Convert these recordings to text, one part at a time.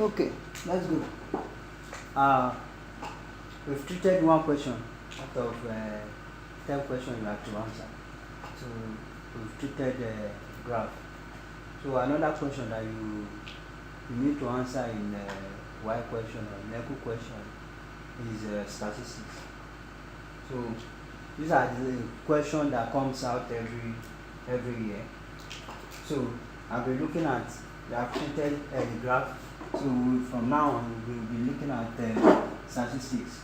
Okay, that's good. Uh, we've treated one question out of 10 questions you have to answer. So we've treated the graph. So another question that you need to answer in Y question or NECO question is statistics. So these are the questions that comes out every year. So I'll be looking at the treated the graph. So from now on we'll be looking at statistics.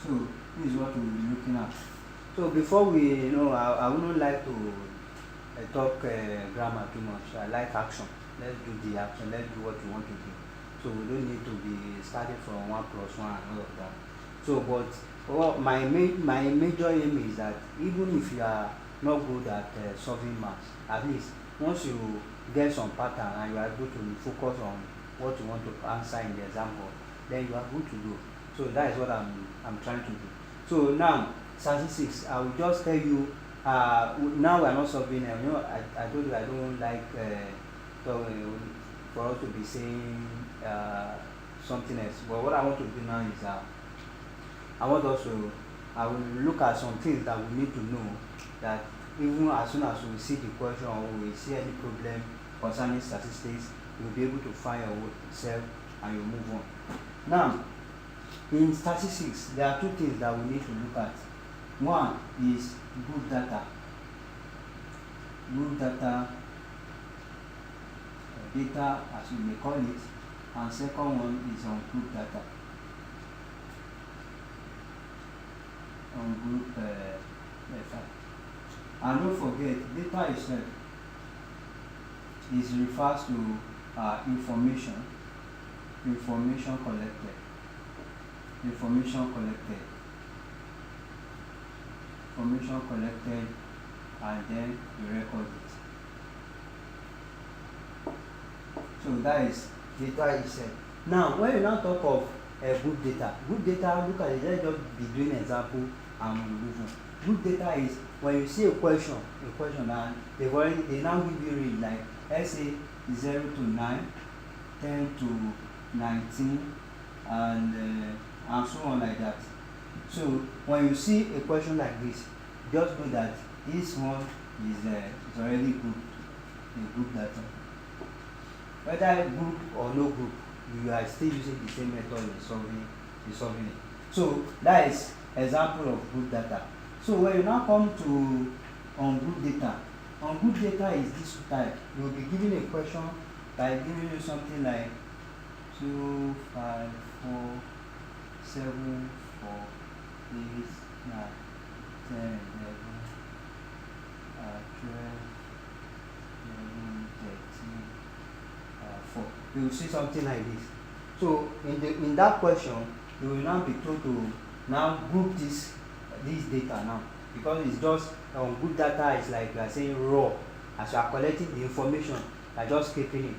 So this is what we'll be looking at. So before we, I wouldn't like to talk grammar too much. I like action. Let's do the action. Let's do what we want to do. So we don't need to be starting from 1 plus 1 and all of that. So, but my major aim is that even if you are not good at solving maths, at least once you get some pattern and you are able to focus on what you want to answer in the example, then you are good to go. So that is what I'm trying to do. So now statistics, I will just tell you. Now we are not solving. I told you I don't like for us to be saying something else. But what I want to do now is I will look at some things that we need to know, that even as soon as we see the question or we see any problem concerning statistics, you'll be able to find yourself and you move on. Now, in statistics, there are two things that we need to look at. One is group data. Group data, as we may call it, and second one is on group data. On group data. And don't forget, data itself refers to information collected. Information collected, and then you record it. So that is data itself. Now, when you now talk of group data, look at it. Let's just be doing example and move on. Group data is when you see a question and they now give you range, like let's say 0 to 9, 10 to 19, and so on like that. So when you see a question like this, just know that this one is already group data. Whether group or no group, you are still using the same method in solving it. So that is example of group data. So when you now come to on group data is this type. You will be given a question by giving you something like 2, 5, 4, 7, 4, 8, 9, 10, 11, 12, 11, 13, 4. You will see something like this. So in that question, you will now be told to now group this data now, because it's just group data is like you are saying raw. As you are collecting the information, you are just keeping it,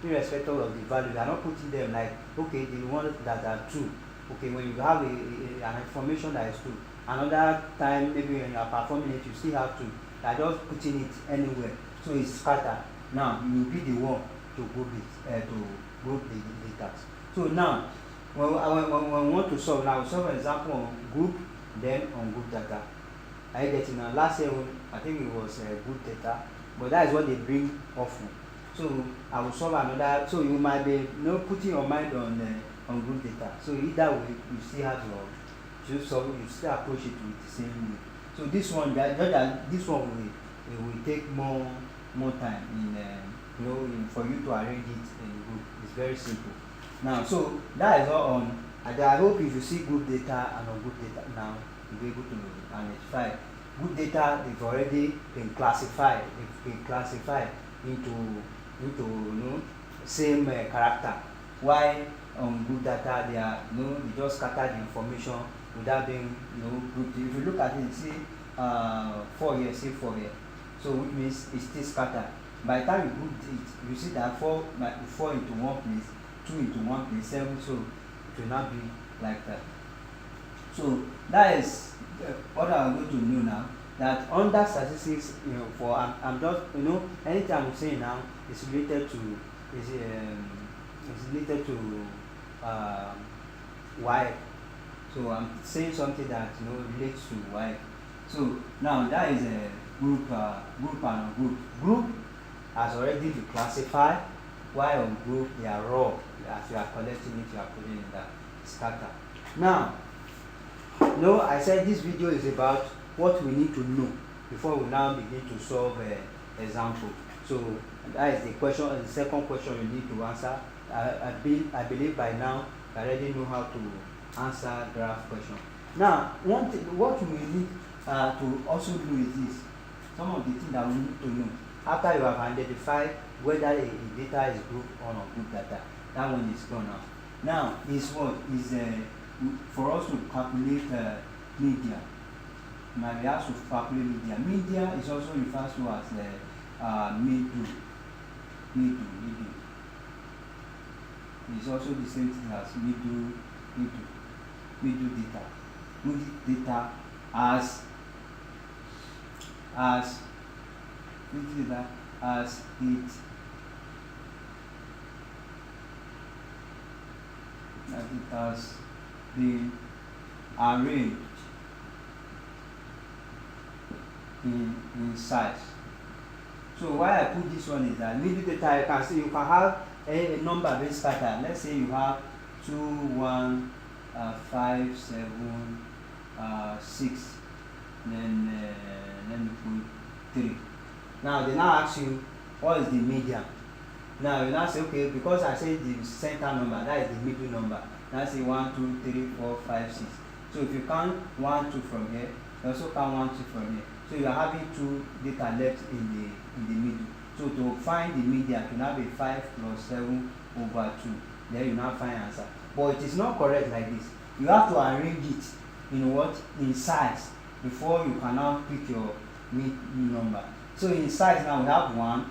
irrespective of the value. You are not putting them like, okay, the ones that are true. Okay, when you have an information that is true, another time maybe when you are performing it, you still have to. You are just putting it anywhere, so it's scattered. Now you will be the one to group the data. So now, when we want to solve, now we solve an example on group, then on group data. Are you getting now? Last year, I think it was group data, but that is what they bring often. So I will solve another. So you might be putting your mind on group data. So either way, you still have you still approach it with the same way. So this one, will take more time in for you to arrange it in group. It's very simple. Now, so that is all on. I hope if you see group data and on group data now, you'll be able to identify. Group data is already been classified. It's been classified into same character. Why on group data they are they just scatter the information without being grouped. If you look at it, see 4 here, see 4 here. So which means it's still scattered. By the time you group it, you see that 4 into one place, 2 into one place, 7. So it will not be like that. So that is what I'm going to do now. that under statistics, for I'm just, anything I'm saying now is related to is related to WAEC. So I'm saying something that relates to WAEC. So now that is a group and group. Group has already been classified, while on group they are raw. As you are collecting it, you are putting in the scatter. Now, I said this video is about what we need to know before we now begin to solve an example. So that is the question. The second question you need to answer. I believe by now you already know how to answer graph question. Now, what we need to also do is this. Some of the things that we need to know after you have identified whether a data is group or not group data. That one is gone now. Now is what is for us to calculate media. Now we have to calculate media. Media is also referred to as middle. It's also the same thing as middle data. Middle data as it has been arranged in size. So why I put this one is that middle data, you can see you can have a number being scattered. Let's say you have 2, 1, 5, 7, 6, then let me put 3. Now they now ask you what is the median. Now you now say, okay, because I say the center number, that is the middle number. Now say 1, 2, 3, 4, 5, 6. So if you count 1, 2 from here, you also count 1, 2 from here. So you are having 2 data left in the middle. So to find the median, you now be 5 plus 7 over 2. Then you now find answer. But it is not correct like this. You have to arrange it in size before you can now pick your number. So in size now we have 1.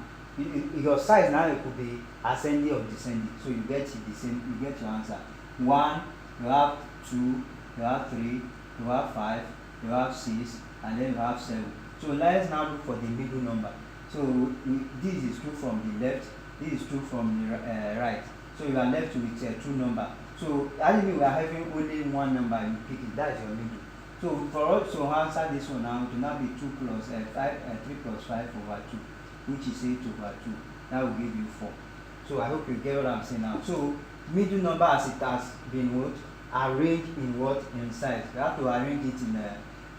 Your size now it could be ascending or descending. So you get the same. You get your answer. 1, you have 2, you have 3, you have 5, you have 6, and then you have 7. So let's now look for the middle number. So this is true from the left. This is true from the right. So you are left with a true number. So actually we are having only one number. You pick it. That is your middle. So for us to answer this one now, it will now be 3 plus 5 over 2, which is 8 over 2. That will give you 4. So I hope you get what I'm saying now. So middle number as it has been arranged in size. You have to arrange it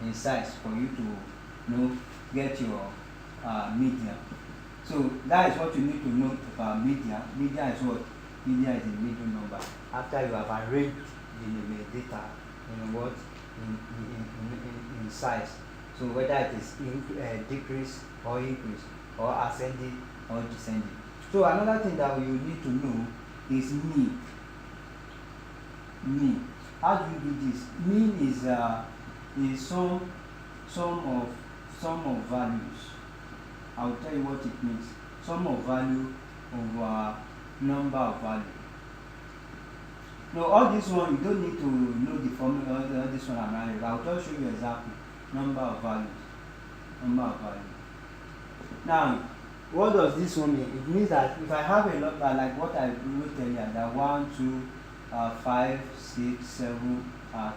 in size for you to get your median. So that is what you need to know about media. Media is what? Media is the middle number. After you have arranged the data in size. So whether it is decrease or increase, or ascending or descending. So another thing that we need to know is mean. Mean. How do you do this? Mean is sum of values. I will tell you what it means. Sum of value over number of value. Now all this one you don't need to know the formula. All this one I'm writing. I will just show you example. Number of values. Number of values. Now, what does this one mean? It means that if I have a number like what I wrote earlier, that 1, 2, 5, 6, 7,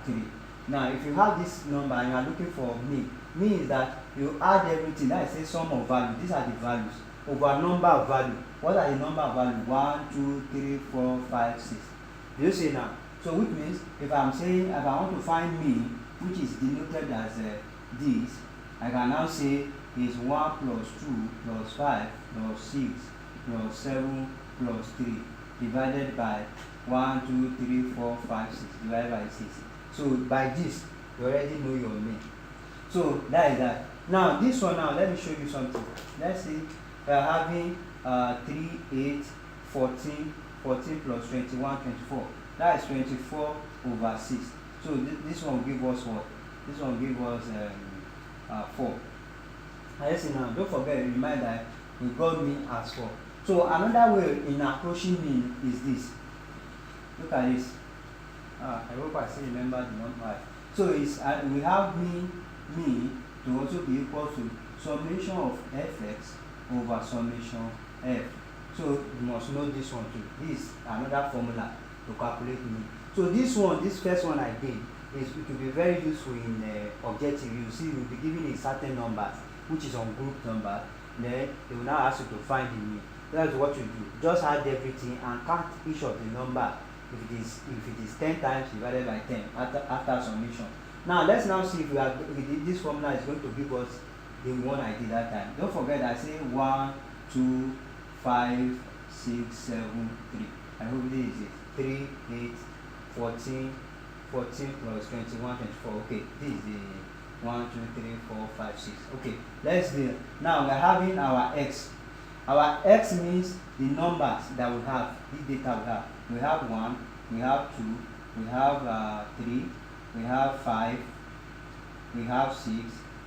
3. Now, if you have this number and you are looking for mean is that you add everything. That is a sum of value. These are the values over number of value. What are the number of value? 1, 2, 3, 4, 5, 6. Do you see now? So which means if I'm saying if I want to find mean, which is denoted as this, I can now say is 1 plus 2 plus 5 plus 6 plus 7 plus 3 divided by 1, 2, 3, 4, 5, 6 divided by 6. So by this, you already know your mean. So that is that. Now this one now, let me show you something. Let's see, we are having 3, 8, 14, 14 plus 21, 24. That is 24 over 6. So this one will give us what? This one will give us 4. Let's see now, don't forget, remind that we got mean as 4. So another way in approaching mean is this. Look at this. I hope I still remember the number. So it's we have mean to also be equal to summation of fx over summation f. So you must know this one too. This is another formula to calculate mean. So this first one I did, it will be very useful in objective. You see, you'll be given a certain number which is on group number, then they will now ask you to find the mean. That's what you do. Just add everything and count each of the number. If it is 10 times divided by 10 after summation. Now let's now see if this formula is going to give us the one I did that time. Don't forget I say 1, 2, 5, 6, 7, 3. I hope this is it. 3, 8, 14 plus 21, 24. Okay, this is the 1, 2, 3, 4, 5, 6. Okay, let's do it. Now we're having our x. Our x means the numbers that we have, the data we have. We have 1, we have 2, we have 3, we have 5, we have 6,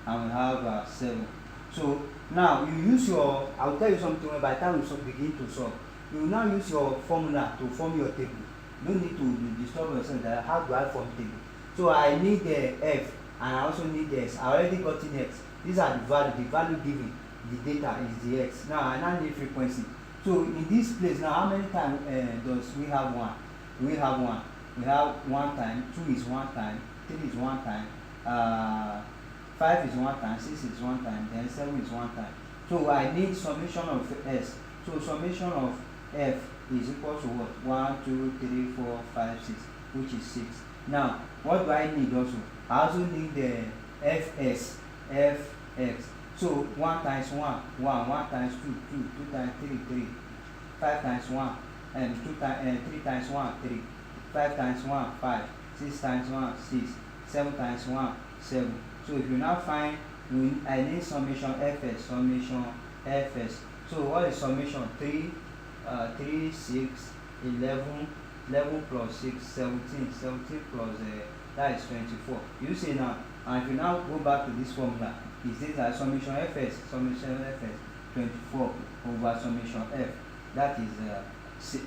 and we have 7. So now you use your, I'll tell you something by the time you begin to solve. You will now use your formula to form your table. No need to disturb yourself that how do I form table. So I need the f and I also need the x. I already got in x. These are the value given. The data is the x. Now I now need frequency. So in this place now, how many times does we have 1? We have 1. We have 1 time, 2 is 1 time, 3 is 1 time, 5 is 1 time, 6 is 1 time, then 7 is 1 time. So I need summation of s. So summation of f is equal to what? 1, 2, 3, 4, 5, 6, which is 6. Now, what do I need also? I also need the fs, fx. So 1 times 1, 1, 1 times 2, 2, 2 times 3, 3, 5 times 1, and 3 times 1, 3, 5 times 1, 5, 6 times 1, 6, 7 times 1, 7. So if you now find, I need summation fs, summation fs. So what is summation? 3, 6, 11, 11 plus 6, 17, 17 plus that is 24. You see now, and if you now go back to this formula, it says that summation fs, 24 over summation f, that is 6.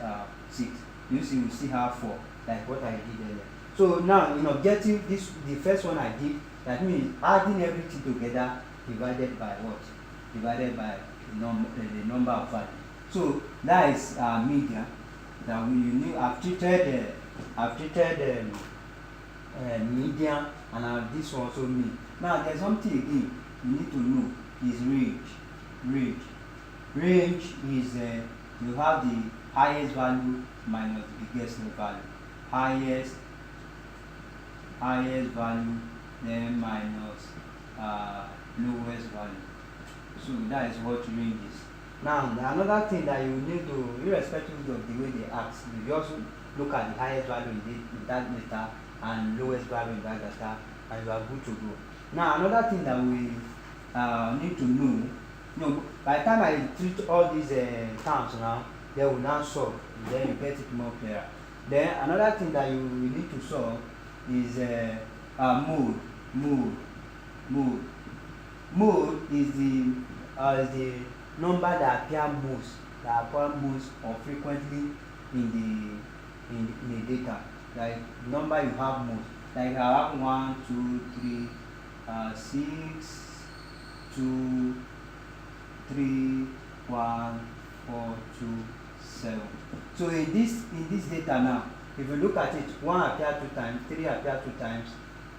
You see, we still have 4, like what I did earlier. So now in objective, the first one I did, that means adding everything together divided by what? Divided by the number of values. So that is media that we knew. I've treated median, and this one also mean. Now there's something again you need to know is range. Range is you have the highest value minus the biggest value. Highest value then minus lowest value. So that is what range is. Now another thing that you need to, irrespective of the way they ask, you also look at the highest value in that data and lowest value in that data, and you are good to go. Now another thing that we need to know, by the time I treat all these terms now, they will now solve, then you get it more clear. Then another thing that you need to solve is mode. Mode is the number that appear most or frequently in the data. Like number you have most. Like I have 1, 2, 3, 6, 2, 3, 1, 4, 2, 7. So in this data now, if you look at it, 1 appear 2 times, 3 appear 2 times,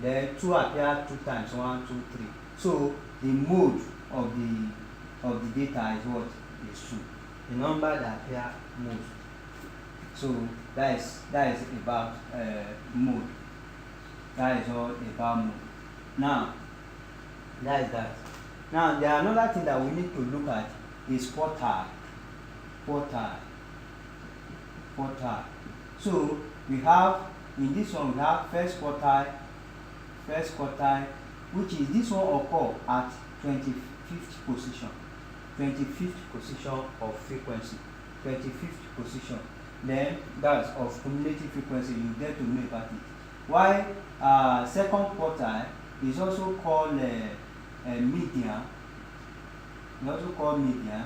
then 2 appear 2 times, 1, 2, 3. So the mode of the data is what? Is 2. The number that appear most. So that is about mode. That is all about mode. Now that is that. Now there are another thing that we need to look at is quartile. So we have in this one we have first quartile, which is this one occur at 25th position. 25th position of frequency. 25th position. Then that's of cumulative frequency. You get to know about it. Why second quartile is also called median. We also call median.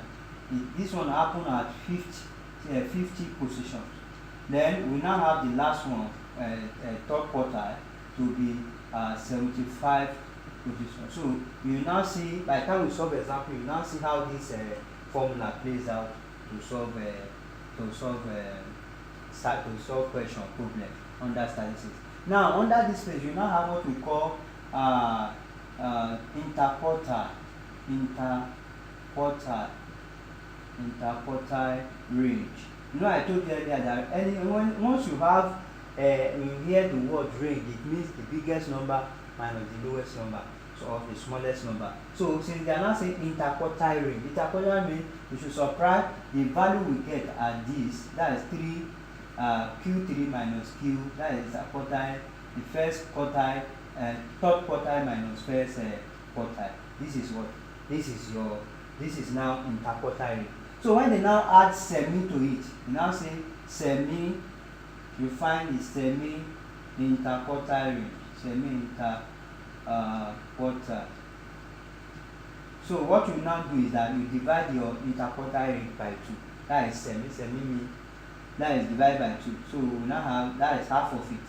This one happened at 50 positions. Then we now have the last one, third quartile, to be 75 put this one. So you now see, by the time we solve example, you now see how this formula plays out to solve question problem under statistics. Now under this page, you now have what we call interquartile range. You know, I told you earlier that once you have you hear the word range, it means the biggest number minus the lowest number, so of the smallest number. So since they are now saying interquartile range, interquartile means you should subtract the value we get at this, that is 3 Q3 minus Q, that is a quartile, the first quartile, third quartile minus first quartile. This is what? This is now interquartile range. So when they now add semi to it, you now say semi, you find the semi interquartile range, semi interquartile. So what you now do is that you divide your interquartile range by 2. That is semi means that is divided by 2. So we now have, that is half of it,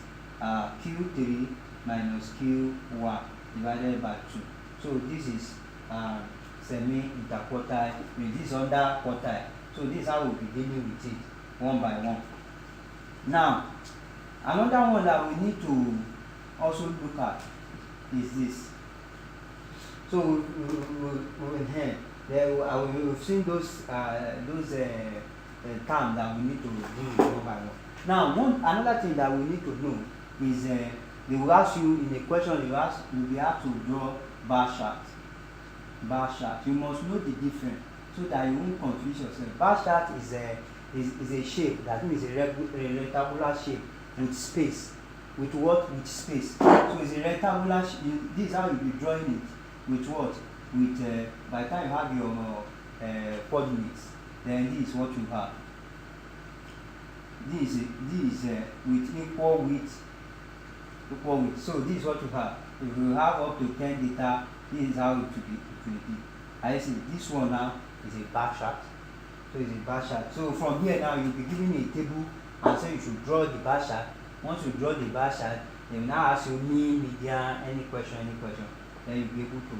Q3 minus Q1 divided by 2. So this is semi interquartile range. This is under quartile. So this is how we'll be dealing with it one by one. Now, another one that we need to also look at is this. So we've seen those terms that we need to deal with one by one. Now, another thing that we need to know is they will ask you in a question, you'll be asked to draw bar chart. You must know the difference so that you won't confuse yourself. Bar chart is a shape, that means a rectangular shape with space. With what? With space. So it's a rectangular shape. This is how you'll be drawing it. With what? With by the time you have your coordinates, then this is what you have. This is with equal width. So this is what you have. If you have up to 10 data, this is how it will be. I see this one now is a bar chart. So it's a bar chart. So from here now you'll be given a table and say you should draw the bar chart. Once you draw the bar chart, they will now ask you mean, median, any question, then you'll be able to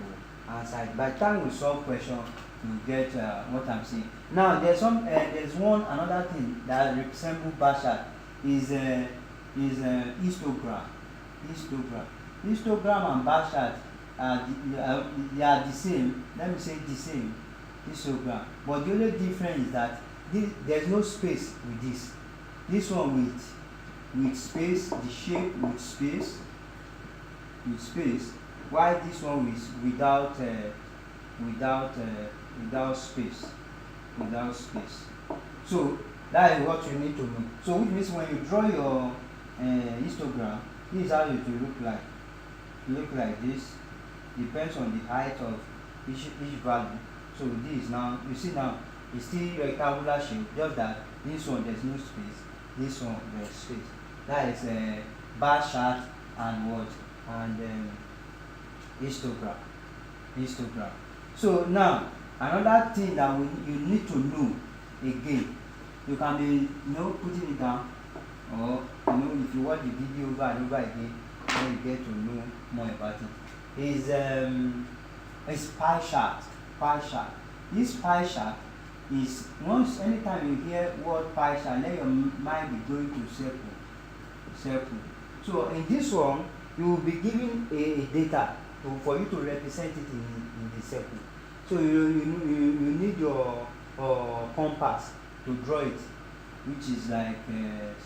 answer it. By the time we solve question, you get what I'm saying. Now there's another thing that resembles bar chart is histogram. Histogram and bar chart they are the same. Let me say the same, histogram. But the only difference is that there's no space with this. This one with space, the shape with space, while this one is without space. So that is what you need to know. So which means when you draw your histogram, this is how it will look like. Look like this. Depends on the height of each value. So this now, you see now, it's still rectangular shape, just that this one there's no space, this one there's space. That is a bar chart and what? And histogram. So now, another thing that you need to know again, you can be putting it down, or if you watch the video over and over again, then you get to know more about it. Is pie chart. This pie chart is, anytime you hear word pie chart, let your mind be going to circle. So in this one, you will be given a data for you to represent it in the circle. So you need your compass to draw it, which is like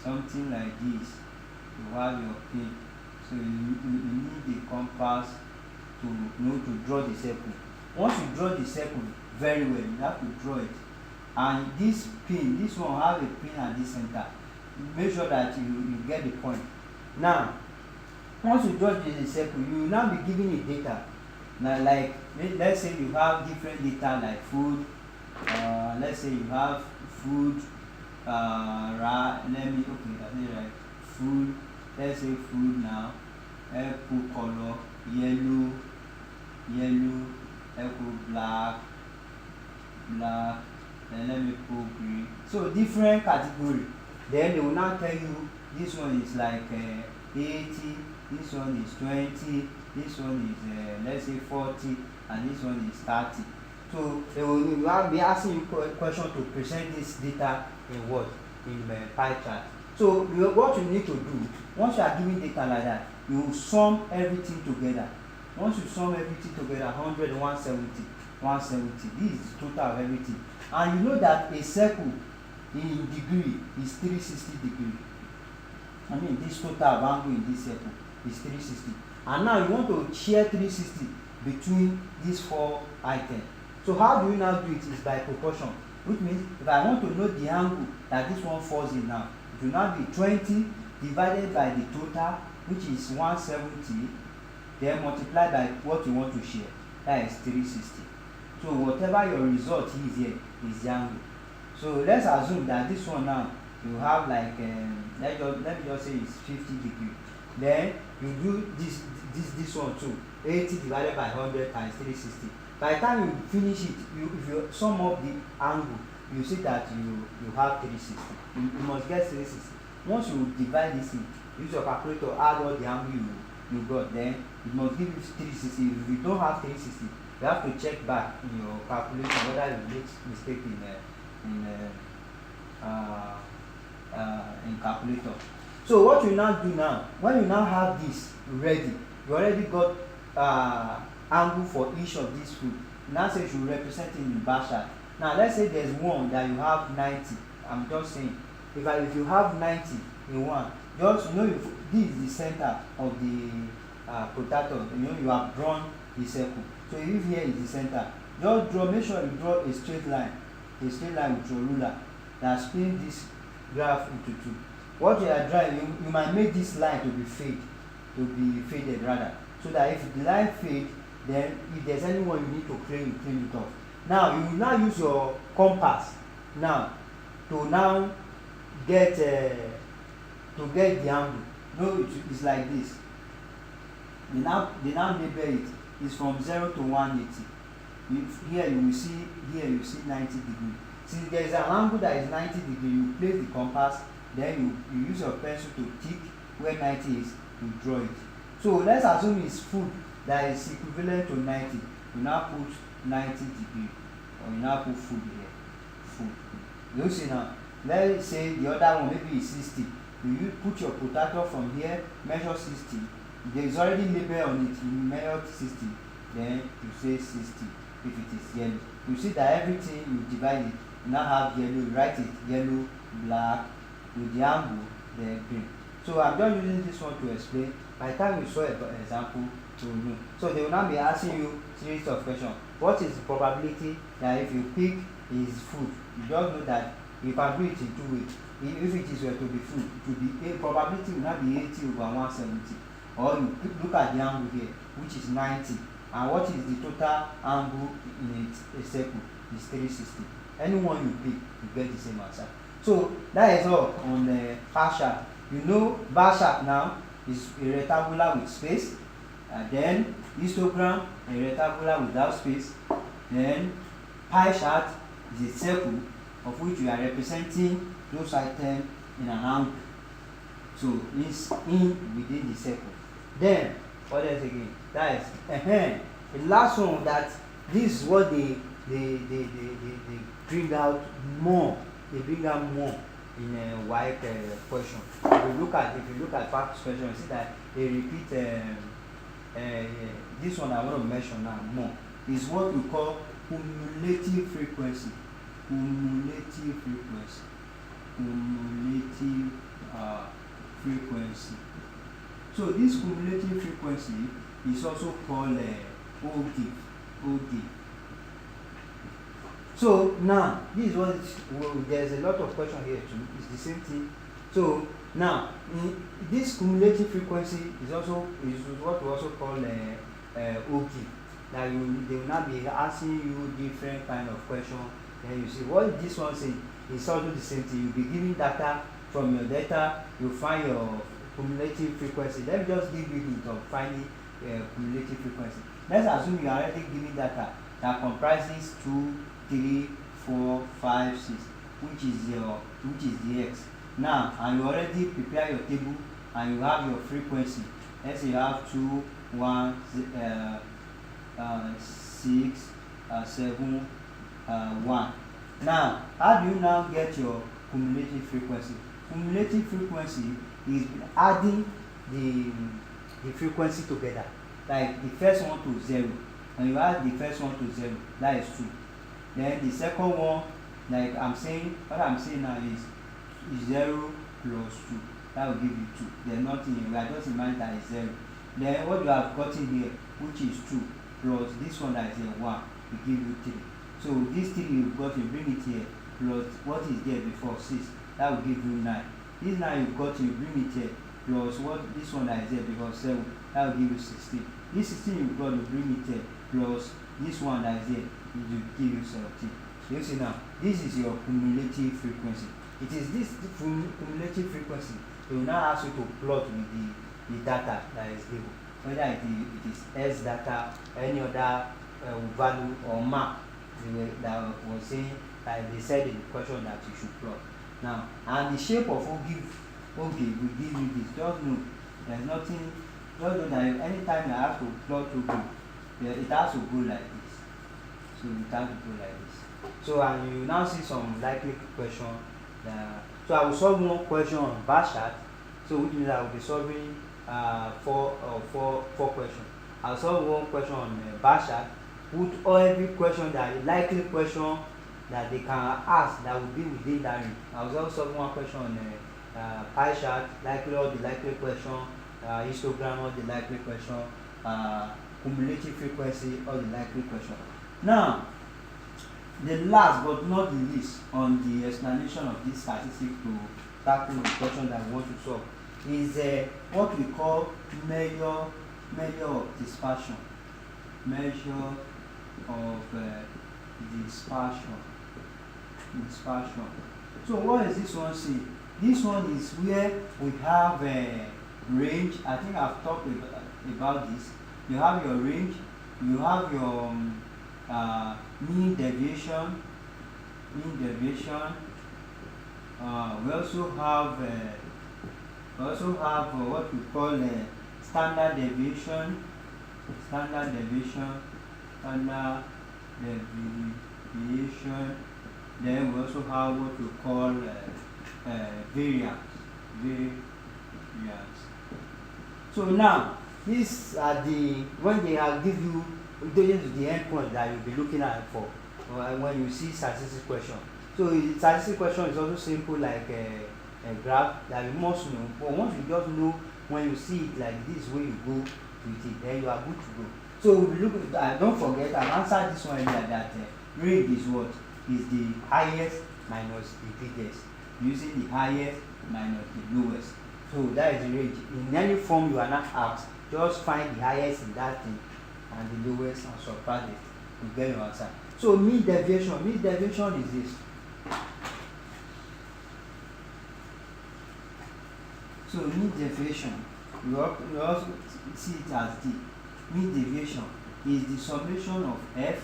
something like this. You have your pin. So you need the compass to draw the circle. Once you draw the circle very well, you have to draw it. And this pin, this one have a pin at the center. Make sure that you get the point. Now, once you draw the circle, you will now be given a data. Now, like let's say you have different data like food. Let's say you have food. Food. Let's say food now. Apple color, yellow, apple black, then let me put green. So different category. Then they will now tell you this one is like 80, this one is 20, this one is let's say 40, and this one is 30. So they will be asking you question to present this data in what? In pie chart. So what you need to do, once you are giving data like that, you sum everything together. Once you sum everything together, 100, 170, 170, this is the total of everything. And you know that a circle in degree is 360 degree. I mean, this total of angle in this circle is 360. And now you want to share 360 between these four items. So how do you now do it? Is by proportion, which means if I want to know the angle that this one falls in now, it will now be 20 divided by the total, which is 170, then multiply by what you want to share, that is 360. So whatever your result is here is the angle. So let's assume that this one now, you have like, let me just say it's 50 degree. Then you do this one too, 80 divided by 100 times 360. By the time you finish it, if you sum up the angle, you see that you have 360. You must get 360. Once you divide this in, use your calculator, add all the angle you got, then it must give you 360. If you don't have 360, you have to check back in your calculation whether you made mistake in calculator. So what you now do now, when you now have this ready, you already got angle for each of these food. Now say you should represent it in bar chart. Now let's say there's one that you have 90. I'm just saying, if you have 90 in one, just know this is the center of the protractor. You have drawn the circle. So if here is the center, just make sure you draw a straight line with your ruler that split this graph into two. What you are drawing, you might make this line to be faded rather, so that if the line fades, then if there's anyone you need to clean it off. Now you will now use your compass now to now get the angle. No, it's like this. They now label it. It's from 0 to 180. Here you see 90 degree. Since there is an angle that is 90 degree, you place the compass, then you use your pencil to tick where 90 is, you draw it. So let's assume it's food that is equivalent to 90. You now put 90 degree, or you now put food here. Food. You see now, let's say the other one maybe is 60. You put your protractor from here, measure 60. There is already label on it, you measure 60. Then you say 60 if it is yellow. You see that everything you divide it, you now have yellow, you write it yellow, black, with the angle, then green. So I'm just using this one to explain. By the time we saw an example, to know. So they will now be asking you series of questions. What is the probability that if you pick is food? You just know that you can do it in two ways. If it is to be food, it will be a probability will not be 80 over 170. Or you look at the angle here, which is 90. And what is the total angle in a circle? Is 360. Anyone you pick, you get the same answer. So that is all on the bar chart. You know bar chart now is a rectangular with space. And then histogram, a rectangular without space. Then pie chart is a circle of which you are representing those items in an angle. So it's within the circle. Then what else again? That is the last one, that this is what they bring out more. They bring out more in a WAEC question. If you look at practice question, you see that they repeat this one I want to mention now more. Is what we call cumulative frequency. Cumulative frequency. Cumulative frequency. So this cumulative frequency is also called OD. So now this is what there's a lot of question here too. It's the same thing. So now this cumulative frequency is what we also call OD. Now they will not be asking you different kind of question. Then you see what this one says is also the same thing. You'll be giving data. From your data, you find your cumulative frequency. Let me just give you the hint of finding cumulative frequency. Let's assume you are already giving data that comprises 2, 3, 4, 5, 6, which is the x. Now, and you already prepare your table and you have your frequency. Let's say you have 2, 1, 6, 7, 1. Now, how do you now get your cumulative frequency? Cumulative frequency is adding the frequency together. Like the first one to 0. When you add the first one to 0, that is 2. Then the second one, like what I'm saying now is 0 plus 2. That will give you 2. There's nothing, we are just imagine that is 0. Then what you have gotten here, which is 2, plus this one that is here, 1, will give you 3. So this 3 you've got, you bring it here, plus what is there before, 6, that will give you 9. This 9 you've got, you bring it here, plus what this one that is here before, 7, that will give you 16. This 16 you've got, you bring it here, plus this one that is here, it will give you 17. You see now, this is your cumulative frequency. It is this cumulative frequency they will now ask you to plot with the data that is given, whether it is S data, any other value or map that was saying, like they said in the question that you should plot. Now, and the shape of ogive will give you this. Just know there's nothing. Just know that anytime you have to plot ogive, it has to go like this. So it has to go like this. So and you now see some likely question. So I will solve one question on bar chart. So which means I will be solving four questions. I will solve one question on bar chart. Put every question that likely question that they can ask that will be within that range. I will also solve one question on pie chart, all the likely question, histogram, all the likely question, cumulative frequency, all the likely question. Now, the last but not the least on the explanation of this statistic to tackle the question that we want to solve is what we call measure of dispersion. Measure of dispersion. So what is this one say? This one is where we have a range. I think I've talked about this. You have your range, you have your mean deviation. We also have what we call standard deviation. Then we also have what we call variance. So now these are when they are give you the endpoint that you'll be looking at for when you see statistics question. So statistics question is also simple like a graph that you must know. But once you just know, when you see it like this, where you go with it, then you are good to go. So we look at, don't forget, I've answered this one like that. Range is what? Is the highest minus the biggest. Using the highest minus the lowest. So that is the range. In any form you are not asked, just find the highest in that thing and the lowest and subtract it to get your answer. So mean deviation is this. So mean deviation, you also see it as D. Mean deviation is the summation of f,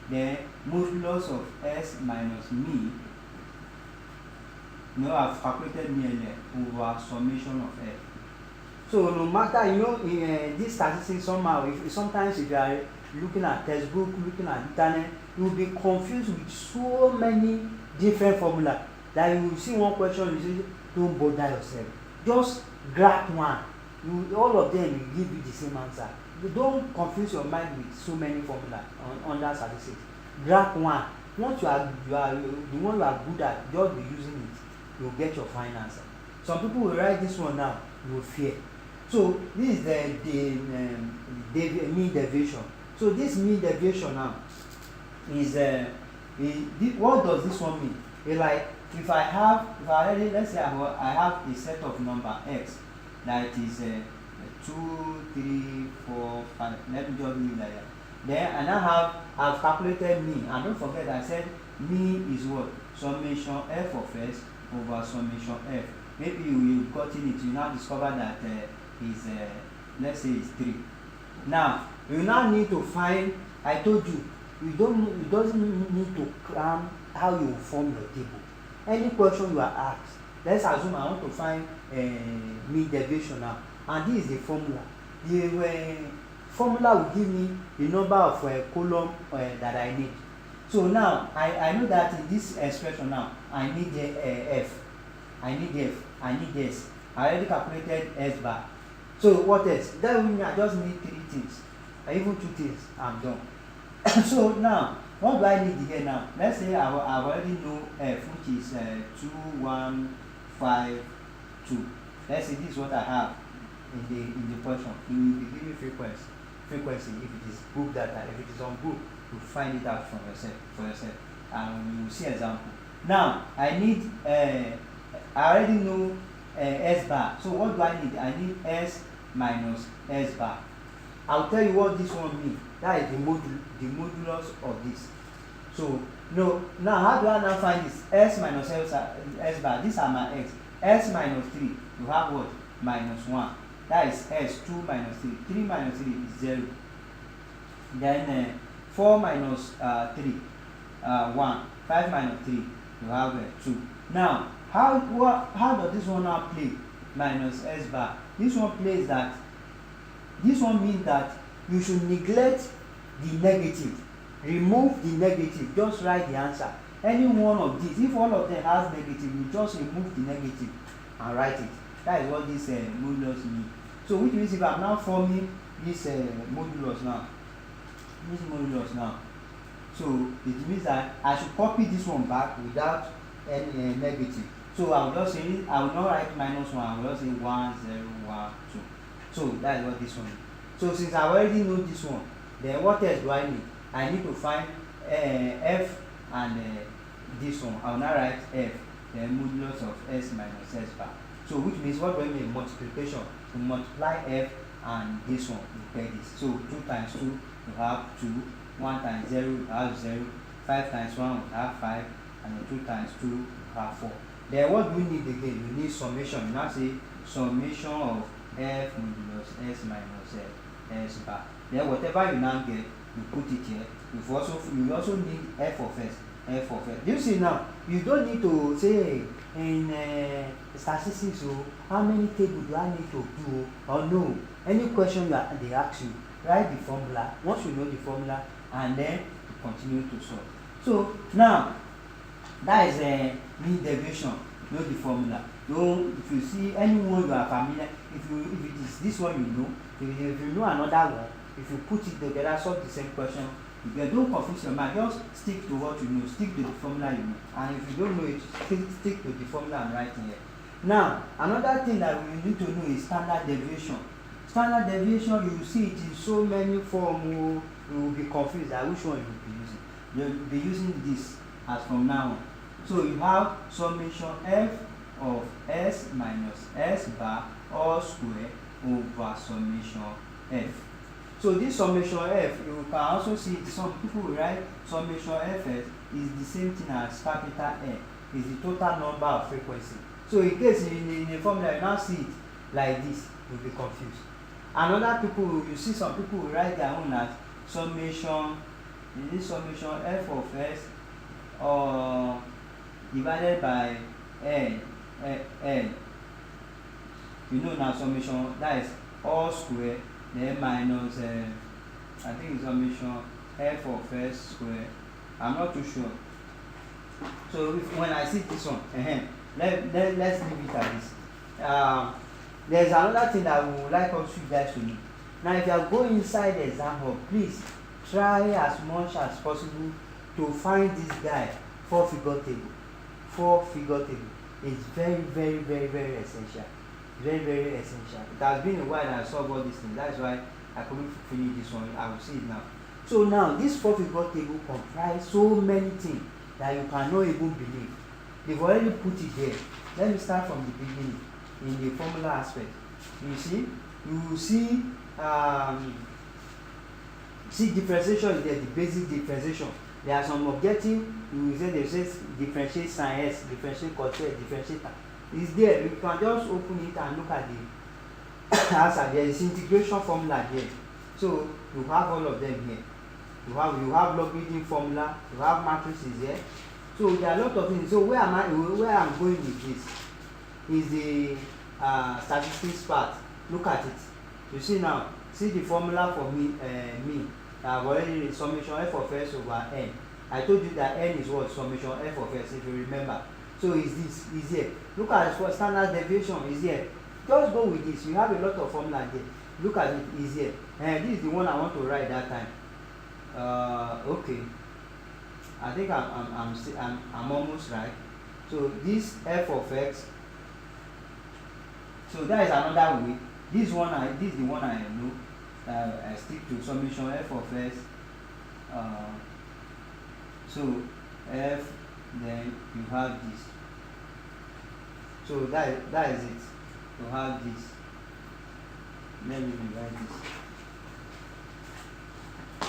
the modulus of s minus mean. I've calculated mean over summation of f. So no matter, in this statistics somehow, sometimes if you are looking at textbook, looking at internet, you will be confused with so many different formulas that you will see one question, you say, don't bother yourself. Just grab one. All of them will give you the same answer. You don't confuse your mind with so many formulas under statistics. Grab one. Once you are the one you are good at, just be using it. You will get your final answer. Some people will write this one now, you will fear. So this is the mean deviation. So this mean deviation now is what does this one mean? It's like if let's say I have a set of number x that is 2, 3, 4, 5. Let me just leave like that. Then I've calculated mean, and don't forget I said mean is what? Summation f of s over summation f. Maybe you've gotten it, you now discover that is let's say it's 3. Now you now need to find. I told you you doesn't need to cram how you form your table. Any question you are asked, let's assume I want to find mean deviation now. and this is the formula. The formula will give me the number of column that I need. So now I know that in this expression now I need f, I need f, I need s. I already calculated s bar. So what else? That means I just need 3 things, or even 2 things. I'm done. So now what do I need here now? Let's say I already know f, which is 2, 1, 5, 2. Let's say this is what I have in the question. You will be giving frequency if it is book data. If it is on book, you find it out for yourself, and you will see example. Now I need I already know s bar. So what do I need? I need s minus s bar. I'll tell you what this one means. That is the modulus of this. So now how do I now find this? S minus s bar. These are my x. S minus 3. You have what? Minus 1. That is s. 2 minus 3. 3 minus 3 is 0. Then 4 minus 3. 1. 5 minus 3. You have 2. Now how does this one now play? Minus s bar. This one plays that. This one means that you should neglect the negative. Remove the negative. Just write the answer. Any one of these, if all of them has negative, you just remove the negative and write it. That is what this modulus means. So which means if I'm now forming this modulus now, so it means that I should copy this one back without any negative. So I will just say, I will not write minus 1, I will just say 1, 0, 1, 2. So that is what this one is. So since I already know this one, then what else do I need? I need to find f and this one. I will now write f, then modulus of s minus s bar. So which means what do I mean? Multiplication. To multiply f and this one, you get this. So 2 times 2, you have 2. 1 times 0, you have 0. 5 times 1, you have 5. And 2 times 2, you have 4. Then what do you need again? You need summation. You now say summation of f modulus s minus s bar. Then whatever you now get, you put it here. You also need f of s. Do you see now? You don't need to say in statistics, so how many tables do I need to do? Or no. Any question they ask you, write the formula. Once you know the formula, and then you continue to solve. So now that is mean derivation. Know the formula. So if you see anyone you are familiar, if it is this one you know, if you know another one, if you put it together, solve the same question. Don't confuse your mind. Just stick to what you know. Stick to the formula you know. And if you don't know it, stick to the formula I'm writing here. Now, another thing that we need to know is standard deviation. Standard deviation, you will see it in so many forms. You will be confused at which one you will be using. You will be using this as from now on. So you have summation f of s minus s bar all square over summation f. So this summation f, you can also see some people will write summation fs is the same thing as capital N, is the total number of frequency. So in case in the formula you now see it like this, you'll be confused. Another people, you see some people will write their own as summation, is this summation f of s or divided by n. You know now summation, that is all square, then minus I think it's summation f of s square. I'm not too sure. So when I see this one, let's leave it at this. There's another thing that we would like also you guys to know. Now if you are going inside the exam hall, please try as much as possible to find this guy 4-figure table. 4-figure table is very essential. Very essential. It has been a while that I saw all these things. That's why I couldn't finish this one. I will see it now. So now this 4-figure table comprises so many things that you cannot even believe. They've already put it there. Let me start from the beginning in the formula aspect. You see, you will see differentiation is there, the basic differentiation. There are some objective, you will say they say differentiate sin s, differentiate cos s, differentiate. It's there. You can just open it and look at the answer. There is integration formula here. So you have all of them here. You have logarithm formula, you have matrices here. So there are a lot of things. So where I'm going with this is the statistics part. Look at it. You see now, see the formula for me. I've already summation f of s over n. I told you that n is what? Summation f of s, if you remember. So is this, is here. Look at it for standard deviation, is here. Just go with this. You have a lot of formula there. Look at it, is here. And this is the one I want to write that time. Okay. I think I'm almost right. So this f of x. So that is another way. This is the one I know. I stick to summation f of s. So f, then you have this. So that is it. You have this. Let me rewrite this.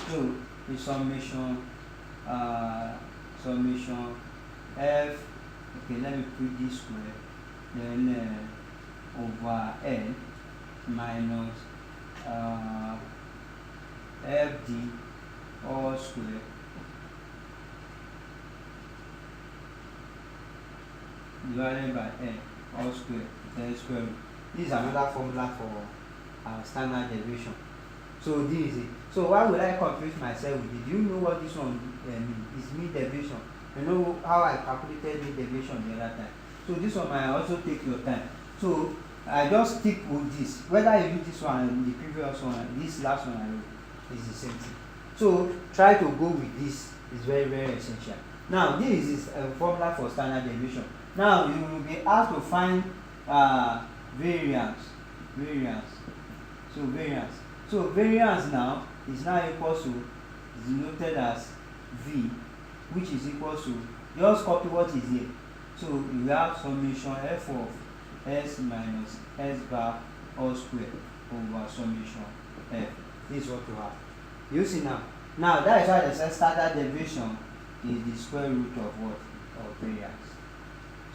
So the summation f. Okay, let me put this square. Then over n minus fd all square divided by n all square, then square root. This is another formula for standard derivation. So this is it. So why would I confuse myself with it? Do you know what this one means? It's mean derivation. You know how I calculated mean derivation the other time. So this one might also take your time. So I just stick with this. Whether you use this one and the previous one, this last one I wrote, is the same thing. So try to go with this. It's very, very essential. Now this is a formula for standard deviation. Now you will be asked to find variance. So variance now is now equal to, is denoted as v, which is equal to, just copy what is here. So you have summation f of s minus s bar all square over summation f. This is what you have. You see now. Now that is why they say standard deviation is the square root of what? Of variance.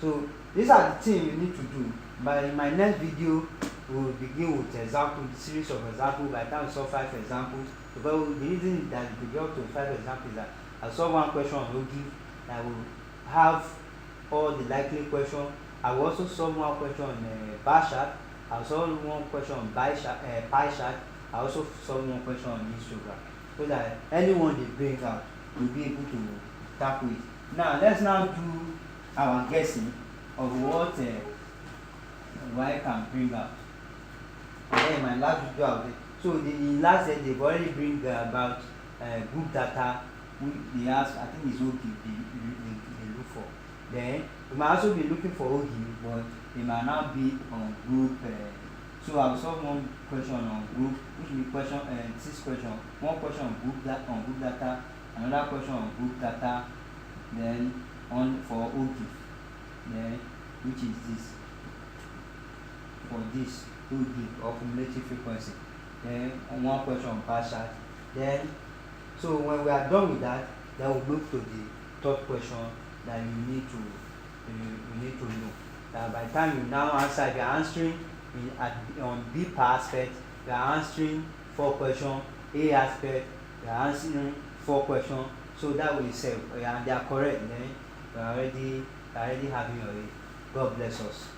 So these are the things you need to do. But in my next video, we will begin with example, series of examples. By the time we solve 5 examples, because the reason that we get up to 5 examples is that I solve one question on ogive, I will have all the likely question. I will also solve one question on bar chart. I will solve one question on pie chart. I also solve one question on histogram, so that anyone they bring out will be able to tackle it. Now let's now do our guessing of what WAEC can bring out. And then my last video of it. So in last year they've already bring about group data. They ask, I think it's ogive they look for. Then we might also be looking for ogive, but it might not be on group. So I'll solve one question on group, which will be question 6 questions. One question on group data, another question on group data, then on for ogive, then which is this. For this ogive or cumulative frequency. Then on one question on bar chart. Then so when we are done with that, then we'll move to the third question that you need to know. That by the time you now answer, if you are answering on B per aspect, you are answering 4 questions, A aspect, you are answering 4 questions. So that will say, and they are correct, then you are already having your A. God bless us.